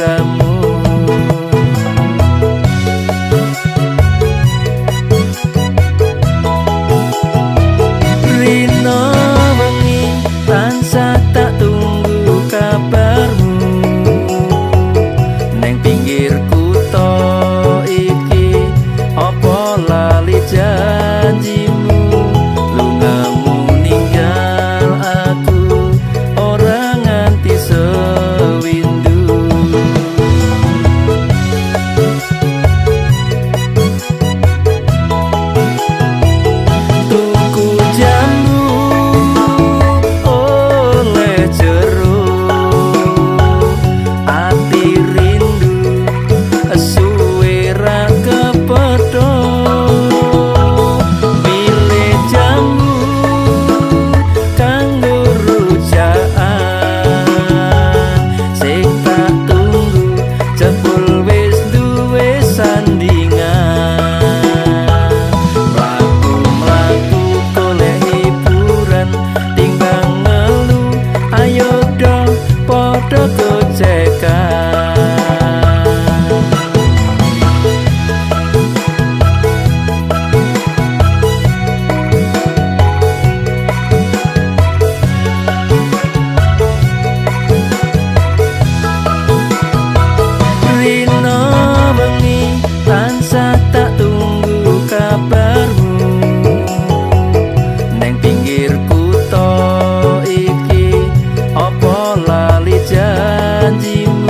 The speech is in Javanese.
hiburanmu. Rino wengi tansah tak tunggu kabarmu, neng pinggir kutha iki apa lali janjimu. Lungamu ninggal aku ora nganti sewindu. Tuku jambu oleh jeruk, ati rindu suwe ra kepedho. Milih jambu kanggo rujakan, sing tak tunggu jebul wis duwe sandingan. Mlaku-mlaku golek hiburan timbang ngelu, ayo dong padha gojekan. Rino wengi tansah tak tunggu kabarmu, neng pinggir kutha iki apa lali janjimu.